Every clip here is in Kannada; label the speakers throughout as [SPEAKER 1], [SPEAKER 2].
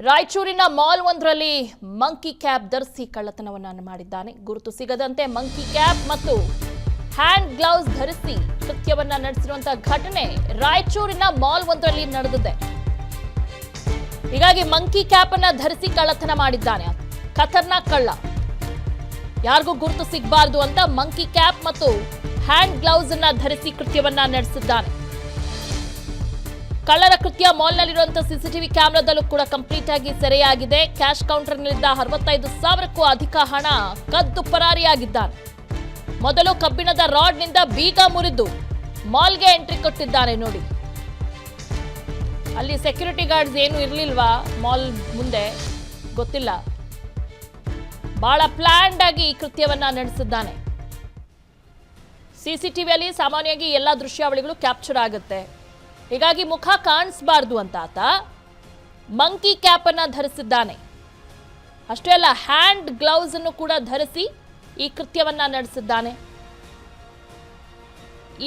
[SPEAKER 1] ರಾಯಚೂರಿನ ಮಾಲ್ ಒಂದರಲ್ಲಿ ಮಂಕಿ ಕ್ಯಾಪ್ ಧರಿಸಿ ಕಳ್ಳತನವನ್ನು ಮಾಡಿದ್ದಾನೆ. ಗುರುತು ಸಿಗದಂತೆ ಮಂಕಿ ಕ್ಯಾಪ್ ಮತ್ತು ಹ್ಯಾಂಡ್ ಗ್ಲೌಸ್ ಧರಿಸಿ ಕೃತ್ಯವನ್ನ ನಡೆಸಿರುವಂತಹ ಘಟನೆ ರಾಯಚೂರಿನ ಮಾಲ್ ಒಂದರಲ್ಲಿ ನಡೆದಿದೆ. ಹೀಗಾಗಿ ಮಂಕಿ ಕ್ಯಾಪ್ ಅನ್ನ ಧರಿಸಿ ಕಳ್ಳತನ ಮಾಡಿದ್ದಾನೆ. ಖತರ್ನಾಕ್ ಕಳ್ಳ. ಯಾರಿಗೂ ಗುರುತು ಸಿಗಬಾರದು ಅಂತ ಮಂಕಿ ಕ್ಯಾಪ್ ಮತ್ತು ಹ್ಯಾಂಡ್ ಗ್ಲೌಸ್ ಅನ್ನ ಧರಿಸಿ ಕೃತ್ಯವನ್ನ ನಡೆಸಿದ್ದಾನೆ. ಕಳ್ಳರ ಕೃತ್ಯ ಮಾಲ್ನಲ್ಲಿರುವಂತಹ ಸಿಸಿಟಿವಿ ಕ್ಯಾಮೆರಾದಲ್ಲೂ ಕೂಡ ಕಂಪ್ಲೀಟ್ ಆಗಿ ಸೆರೆಯಾಗಿದೆ. ಕ್ಯಾಶ್ ಕೌಂಟರ್ನಲ್ಲಿದ್ದ 65,000ಕ್ಕೂ ಅಧಿಕ ಹಣ ಕದ್ದು ಪರಾರಿಯಾಗಿದ್ದಾನೆ. ಮೊದಲು ಕಬ್ಬಿಣದ ರಾಡ್ನಿಂದ ಬೀಗ ಮುರಿದು ಮಾಲ್ಗೆ ಎಂಟ್ರಿ ಕೊಟ್ಟಿದ್ದಾನೆ. ನೋಡಿ, ಅಲ್ಲಿ ಸೆಕ್ಯೂರಿಟಿ ಗಾರ್ಡ್ಸ್ ಏನು ಇರಲಿಲ್ವಾ ಮಾಲ್ ಮುಂದೆ ಗೊತ್ತಿಲ್ಲ. ಬಹಳ ಪ್ಲಾನ್ಡ್ ಆಗಿ ಈ ಕೃತ್ಯವನ್ನ ನಡೆಸಿದ್ದಾನೆ. ಸಿಸಿಟಿವಿಯಲ್ಲಿ ಸಾಮಾನ್ಯವಾಗಿ ಎಲ್ಲ ದೃಶ್ಯಾವಳಿಗಳು ಕ್ಯಾಪ್ಚರ್ ಆಗುತ್ತೆ. ಹೀಗಾಗಿ ಮುಖ ಕಾಣಿಸಬಾರ್ದು ಅಂತ ಆತ ಮಂಕಿ ಕ್ಯಾಪ್ ಅನ್ನ ಧರಿಸಿದ್ದಾನೆ. ಅಷ್ಟೇ ಅಲ್ಲ, ಹ್ಯಾಂಡ್ ಗ್ಲೌಸ್ ಅನ್ನು ಕೂಡ ಧರಿಸಿ ಈ ಕೃತ್ಯವನ್ನ ನಡೆಸಿದ್ದಾನೆ.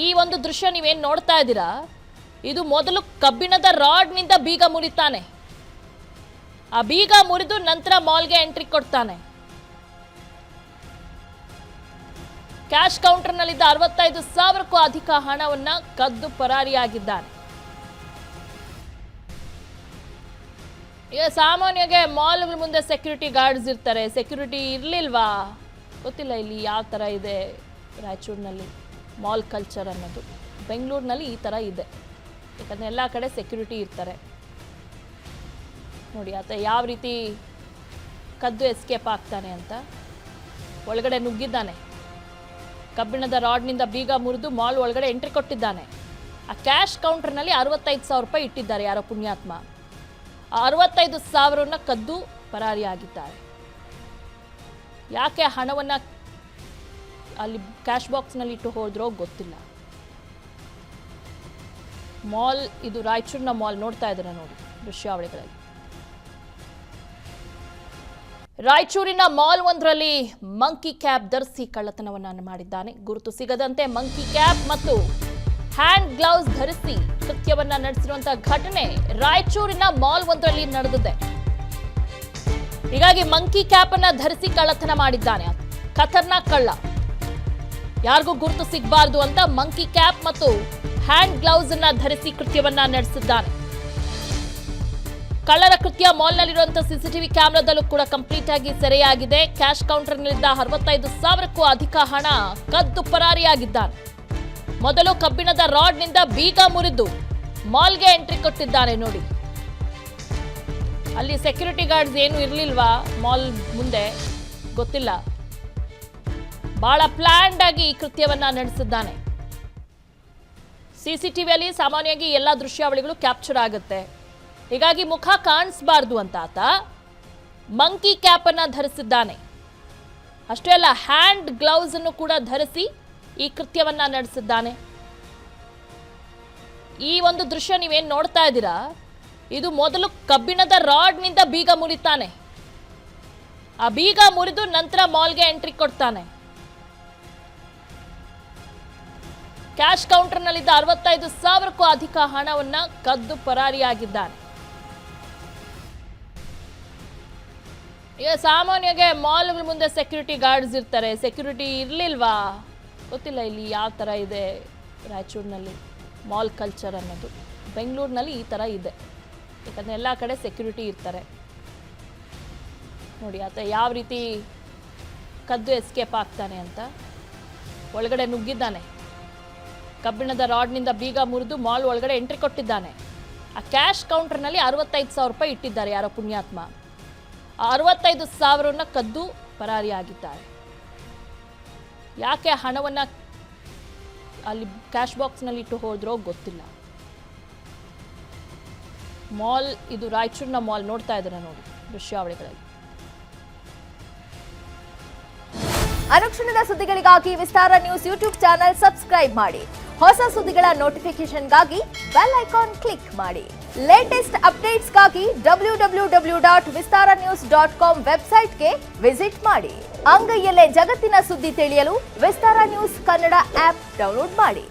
[SPEAKER 1] ಈ ಒಂದು ದೃಶ್ಯ ನೀವೇನು ನೋಡ್ತಾ ಇದ್ದೀರಾ, ಇದು ಮೊದಲು ಕಬ್ಬಿಣದ ರಾಡ್ನಿಂದ ಬೀಗ ಮುರಿತಾನೆ. ಆ ಬೀಗ ಮುರಿದು ನಂತರ ಮಾಲ್ಗೆ ಎಂಟ್ರಿ ಕೊಡ್ತಾನೆ. ಕ್ಯಾಶ್ ಕೌಂಟರ್ನಲ್ಲಿದ್ದ 65,000ಕ್ಕೂ ಅಧಿಕ ಹಣವನ್ನ ಕದ್ದು ಪರಾರಿಯಾಗಿದ್ದಾನೆ. ಈಗ ಸಾಮಾನ್ಯವಾಗಿ ಮಾಲ್ಗಳ ಮುಂದೆ ಸೆಕ್ಯೂರಿಟಿ ಗಾರ್ಡ್ಸ್ ಇರ್ತಾರೆ. ಸೆಕ್ಯೂರಿಟಿ ಇರಲಿಲ್ವಾ ಗೊತ್ತಿಲ್ಲ. ಇಲ್ಲಿ ಯಾವ ಥರ ಇದೆ ರಾಯಚೂರಿನಲ್ಲಿ ಮಾಲ್ ಕಲ್ಚರ್ ಅನ್ನೋದು. ಬೆಂಗಳೂರಿನಲ್ಲಿ ಈ ಥರ ಇದೆ, ಯಾಕಂದರೆ ಎಲ್ಲ ಕಡೆ ಸೆಕ್ಯೂರಿಟಿ ಇರ್ತಾರೆ. ನೋಡಿ ಆತ ಯಾವ ರೀತಿ ಕದ್ದು ಎಸ್ಕೇಪ್ ಆಗ್ತಾನೆ ಅಂತ. ಒಳಗಡೆ ನುಗ್ಗಿದ್ದಾನೆ. ಕಬ್ಬಿಣದ ರಾಡ್ನಿಂದ ಬೀಗ ಮುರಿದು ಮಾಲ್ ಒಳಗಡೆ ಎಂಟ್ರಿ ಕೊಟ್ಟಿದ್ದಾನೆ. ಆ ಕ್ಯಾಶ್ ಕೌಂಟರ್ನಲ್ಲಿ 65,000 ರೂಪಾಯಿ ಇಟ್ಟಿದ್ದಾರೆ ಯಾರೋ ಪುಣ್ಯಾತ್ಮ. ಆ 65,000ನ್ನ ಕದ್ದು ಪರಾರಿಯಾಗಿದ್ದಾರೆ. ಯಾಕೆ ಹಣವನ್ನ ಅಲ್ಲಿ ಕ್ಯಾಶ್ ಬಾಕ್ಸ್ನಲ್ಲಿ ಇಟ್ಟು ಹೋದ್ರೋ ಗೊತ್ತಿಲ್ಲ. ಮಾಲ್ ಇದು ರಾಯಚೂರಿನ ಮಾಲ್ ನೋಡ್ತಾ ಇದ್ದಾರೆ ನೋಡಿ ದೃಶ್ಯಾವಳಿಗಳಲ್ಲಿ. ರಾಯಚೂರಿನ ಮಾಲ್ ಒಂದರಲ್ಲಿ ಮಂಕಿ ಕ್ಯಾಪ್ ಧರಿಸಿ ಕಳ್ಳತನವನ್ನು ಮಾಡಿದ್ದಾನೆ. ಗುರುತು ಸಿಗದಂತೆ ಮಂಕಿ ಕ್ಯಾಪ್ ಮತ್ತು ಹ್ಯಾಂಡ್ ಗ್ಲೌಸ್ ಧರಿಸಿ ಕೃತ್ಯವನ್ನ ನಡೆಸಿರುವಂತಹ ಘಟನೆ ರಾಯಚೂರಿನ ಮಾಲ್ ಒಂದರಲ್ಲಿ ನಡೆದಿದೆ. ಹೀಗಾಗಿ ಮಂಕಿ ಕ್ಯಾಪ್ ಅನ್ನ ಧರಿಸಿ ಕಳ್ಳತನ ಮಾಡಿದ್ದಾನೆ. ಖತರ್ನಾಕ್ ಕಳ್ಳ. ಯಾರಿಗೂ ಗುರುತು ಸಿಗಬಾರದು ಅಂತ ಮಂಕಿ ಕ್ಯಾಪ್ ಮತ್ತು ಹ್ಯಾಂಡ್ ಗ್ಲೌಸ್ ಅನ್ನ ಧರಿಸಿ ಕೃತ್ಯವನ್ನ ನಡೆಸಿದ್ದಾನೆ. ಕಳ್ಳರ ಕೃತ್ಯ ಮಾಲ್ನಲ್ಲಿರುವಂತಹ ಸಿಸಿಟಿವಿ ಕ್ಯಾಮೆರಾದಲ್ಲೂ ಕೂಡ ಕಂಪ್ಲೀಟ್ ಆಗಿ ಸೆರೆಯಾಗಿದೆ. ಕ್ಯಾಶ್ ಕೌಂಟರ್ನಲ್ಲಿದ್ದ 65,000ಕ್ಕೂ ಅಧಿಕ ಹಣ ಕದ್ದು ಪರಾರಿಯಾಗಿದ್ದಾನೆ. ಮೊದಲು ಕಬ್ಬಿಣದ ರಾಡ್ನಿಂದ ಬೀಗ ಮುರಿದು ಮಾಲ್ಗೆ ಎಂಟ್ರಿ ಕೊಟ್ಟಿದ್ದಾನೆ. ನೋಡಿ, ಅಲ್ಲಿ ಸೆಕ್ಯೂರಿಟಿ ಗಾರ್ಡ್ಸ್ ಏನು ಇರಲಿಲ್ವಾ ಮಾಲ್ ಮುಂದೆ ಗೊತ್ತಿಲ್ಲ. ಬಹಳ ಪ್ಲಾನ್ಡ್ ಆಗಿ ಈ ಕೃತ್ಯವನ್ನ ನಡೆಸಿದ್ದಾನೆ. ಸಿಸಿಟಿವಿಯಲ್ಲಿ ಸಾಮಾನ್ಯವಾಗಿ ಎಲ್ಲ ದೃಶ್ಯಾವಳಿಗಳು ಕ್ಯಾಪ್ಚರ್ ಆಗುತ್ತೆ. ಹೀಗಾಗಿ ಮುಖ ಕಾಣಿಸಬಾರ್ದು ಅಂತ ಆತ ಮಂಕಿ ಕ್ಯಾಪ್ ಅನ್ನ ಧರಿಸಿದ್ದಾನೆ. ಅಷ್ಟೇ ಅಲ್ಲ, ಹ್ಯಾಂಡ್ ಗ್ಲೌಸ್ ಅನ್ನು ಕೂಡ ಧರಿಸಿ ಈ ಕೃತ್ಯವನ್ನ ನಡೆಸಿದ್ದಾನೆ. ಈ ಒಂದು ದೃಶ್ಯ ನೀವೇನು ನೋಡ್ತಾ ಇದ್ದೀರಾ, ಇದು ಮೊದಲು ಕಬ್ಬಿಣದ ರಾಡ್ನಿಂದ ಬೀಗ ಮುರಿತಾನೆ. ಆ ಬೀಗ ಮುರಿದು ನಂತರ ಮಾಲ್ಗೆ ಎಂಟ್ರಿ ಕೊಡ್ತಾನೆ. ಕ್ಯಾಶ್ ಕೌಂಟರ್ನಲ್ಲಿದ್ದ 65,000ಕ್ಕೂ ಅಧಿಕ ಹಣವನ್ನ ಕದ್ದು ಪರಾರಿಯಾಗಿದ್ದಾನೆ. ಈಗ ಸಾಮಾನ್ಯವಾಗಿ ಮಾಲ್ಗಳ ಮುಂದೆ ಸೆಕ್ಯೂರಿಟಿ ಗಾರ್ಡ್ಸ್ ಇರ್ತಾರೆ. ಸೆಕ್ಯೂರಿಟಿ ಇರಲಿಲ್ವಾ ಗೊತ್ತಿಲ್ಲ. ಇಲ್ಲಿ ಯಾವ ಥರ ಇದೆ ರಾಯಚೂರಿನಲ್ಲಿ ಮಾಲ್ ಕಲ್ಚರ್ ಅನ್ನೋದು. ಬೆಂಗಳೂರಿನಲ್ಲಿ ಈ ಥರ ಇದೆ, ಯಾಕಂದರೆ ಎಲ್ಲ ಕಡೆ ಸೆಕ್ಯೂರಿಟಿ ಇರ್ತಾರೆ. ನೋಡಿ ಆತ ಯಾವ ರೀತಿ ಕದ್ದು ಎಸ್ಕೇಪ್ ಆಗ್ತಾನೆ ಅಂತ. ಒಳಗಡೆ ನುಗ್ಗಿದ್ದಾನೆ. ಕಬ್ಬಿಣದ ರಾಡ್ನಿಂದ ಬೀಗ ಮುರಿದು ಮಾಲ್ ಒಳಗಡೆ ಎಂಟ್ರಿ ಕೊಟ್ಟಿದ್ದಾನೆ. ಆ ಕ್ಯಾಶ್ ಕೌಂಟರ್ನಲ್ಲಿ 65,000 ರೂಪಾಯಿ ಇಟ್ಟಿದ್ದಾರೆ ಯಾರೋ ಪುಣ್ಯಾತ್ಮ. ಆ 65,000ನ್ನ ಕದ್ದು ಪರಾರಿಯಾಗಿದ್ದಾರೆ. ಯಾಕೆ ಹಣವನ್ನ ಅಲ್ಲಿ ಕ್ಯಾಶ್ ಬಾಕ್ಸ್ನಲ್ಲಿ ಇಟ್ಟು ಹೋದ್ರೋ ಗೊತ್ತಿಲ್ಲ. ಮಾಲ್ ಇದು ರಾಯಚೂರಿನ ಮಾಲ್ ನೋಡ್ತಾ ಇದ್ದಾರೆ ನೋಡಿ ದೃಶ್ಯಾವಳಿಗಳಲ್ಲಿ.
[SPEAKER 2] ಅನುಕ್ಷಣದ ಸುದ್ದಿಗಳಿಗಾಗಿ ವಿಸ್ತಾರ ನ್ಯೂಸ್ ಯೂಟ್ಯೂಬ್ ಚಾನೆಲ್ ಸಬ್ಸ್ಕ್ರೈಬ್ ಮಾಡಿ. ಹೊಸ ಸುದ್ದಿಗಳ ನೋಟಿಫಿಕೇಶನ್ಗಾಗಿ ಬೆಲ್ ಐಕಾನ್ ಕ್ಲಿಕ್ ಮಾಡಿ. ಲೇಟೆಸ್ಟ್ ಅಪ್ಡೇಟ್ಸ್ಗಾಗಿ www.vistaranews.com ವೆಬ್ಸೈಟ್ಗೆ ವಿಸಿಟ್ ಮಾಡಿ. ಅಂಗೈಯಲ್ಲೇ ಜಗತ್ತಿನ ಸುದ್ದಿ ತಿಳಿಯಲು ವಿಸ್ತಾರ ನ್ಯೂಸ್ ಕನ್ನಡ ಆಪ್ ಡೌನ್ಲೋಡ್ ಮಾಡಿ.